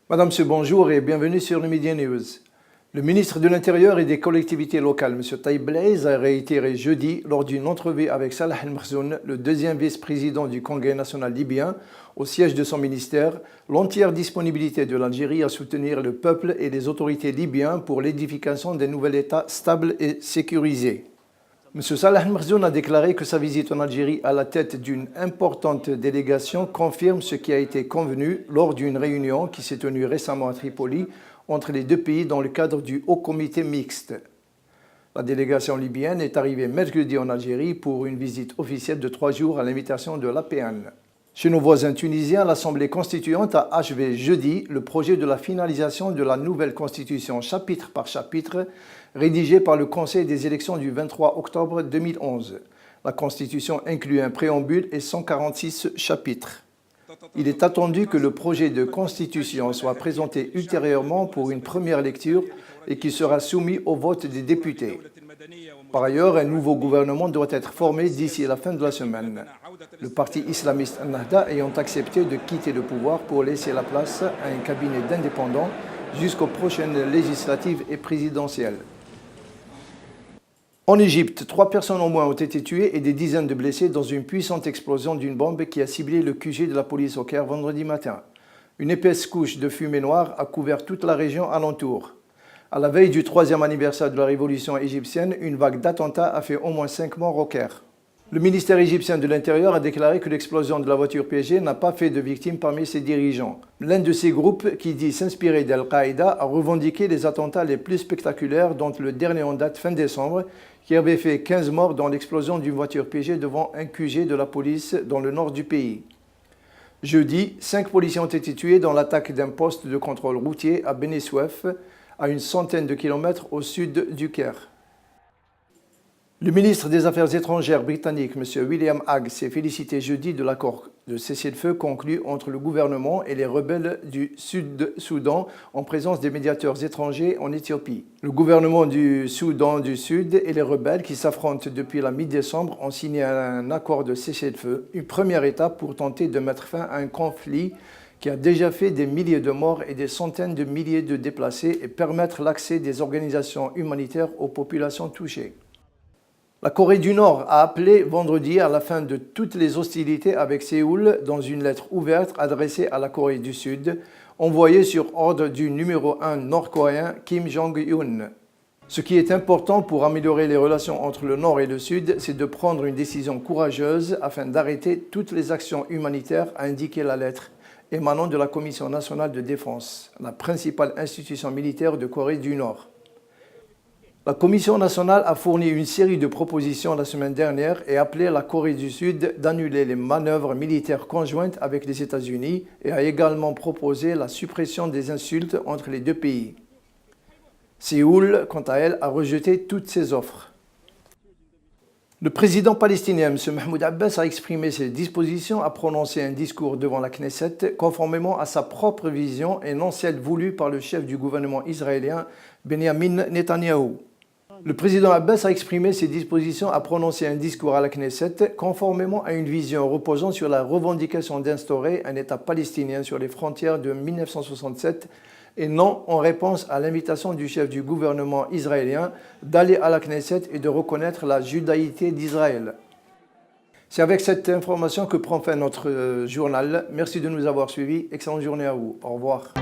Madame, Monsieur, bonjour et bienvenue sur le Media News. Le ministre de l'Intérieur et des collectivités locales, M. Taïb Blaise, a réitéré jeudi, lors d'une entrevue avec Salah El-Merzoun, le deuxième vice-président du Congrès national libyen, au siège de son ministère, l'entière disponibilité de l'Algérie à soutenir le peuple et les autorités libyens pour l'édification d'un nouvel État stable et sécurisé. M. Salah El-Merzoun a déclaré que sa visite en Algérie à la tête d'une importante délégation confirme ce qui a été convenu lors d'une réunion qui s'est tenue récemment à Tripoli entre les deux pays dans le cadre du Haut Comité mixte. La délégation libyenne est arrivée mercredi en Algérie pour une visite officielle de 3 jours à l'invitation de l'APN. Chez nos voisins tunisiens, l'Assemblée constituante a achevé jeudi le projet de la finalisation de la nouvelle constitution chapitre par chapitre, rédigée par le Conseil des élections du 23 octobre 2011. La constitution inclut un préambule et 146 chapitres. Il est attendu que le projet de constitution soit présenté ultérieurement pour une première lecture et qu'il sera soumis au vote des députés. Par ailleurs, un nouveau gouvernement doit être formé d'ici la fin de la semaine. Le parti islamiste Ennahda ayant accepté de quitter le pouvoir pour laisser la place à un cabinet d'indépendants jusqu'aux prochaines législatives et présidentielles. En Égypte, 3 personnes au moins ont été tuées et des dizaines de blessés dans une puissante explosion d'une bombe qui a ciblé le QG de la police au Caire vendredi matin. Une épaisse couche de fumée noire a couvert toute la région alentour. À la veille du 3e anniversaire de la révolution égyptienne, une vague d'attentats a fait au moins 5 morts au Caire. Le ministère égyptien de l'Intérieur a déclaré que l'explosion de la voiture piégée n'a pas fait de victimes parmi ses dirigeants. L'un de ces groupes, qui dit s'inspirer d'Al-Qaïda, a revendiqué les attentats les plus spectaculaires, dont le dernier en date fin décembre, qui avait fait 15 morts dans l'explosion d'une voiture piégée devant un QG de la police dans le nord du pays. Jeudi, 5 policiers ont été tués dans l'attaque d'un poste de contrôle routier à Beni Souef, à une centaine de kilomètres au sud du Caire. Le ministre des Affaires étrangères britannique, M. William Hague, s'est félicité jeudi de l'accord de cessez-le-feu conclu entre le gouvernement et les rebelles du Sud-Soudan en présence des médiateurs étrangers en Éthiopie. Le gouvernement du Soudan du Sud et les rebelles qui s'affrontent depuis la mi-décembre ont signé un accord de cessez-le-feu, une première étape pour tenter de mettre fin à un conflit qui a déjà fait des milliers de morts et des centaines de milliers de déplacés et permettre l'accès des organisations humanitaires aux populations touchées. La Corée du Nord a appelé vendredi à la fin de toutes les hostilités avec Séoul dans une lettre ouverte adressée à la Corée du Sud, envoyée sur ordre du numéro 1 nord-coréen Kim Jong-un. Ce qui est important pour améliorer les relations entre le Nord et le Sud, c'est de prendre une décision courageuse afin d'arrêter toutes les actions humanitaires, a indiqué la lettre émanant de la Commission nationale de défense, la principale institution militaire de Corée du Nord. La Commission nationale a fourni une série de propositions la semaine dernière et appelé la Corée du Sud d'annuler les manœuvres militaires conjointes avec les États-Unis et a également proposé la suppression des insultes entre les deux pays. Séoul, quant à elle, a rejeté toutes ces offres. Le président palestinien, M. Mahmoud Abbas, a exprimé ses dispositions à prononcer un discours devant la Knesset conformément à sa propre vision et non celle voulue par le chef du gouvernement israélien, Benjamin Netanyahou. Le président Abbas a exprimé ses dispositions à prononcer un discours à la Knesset conformément à une vision reposant sur la revendication d'instaurer un État palestinien sur les frontières de 1967 et non en réponse à l'invitation du chef du gouvernement israélien d'aller à la Knesset et de reconnaître la judaïté d'Israël. C'est avec cette information que prend fin notre journal. Merci de nous avoir suivis. Excellente journée à vous. Au revoir.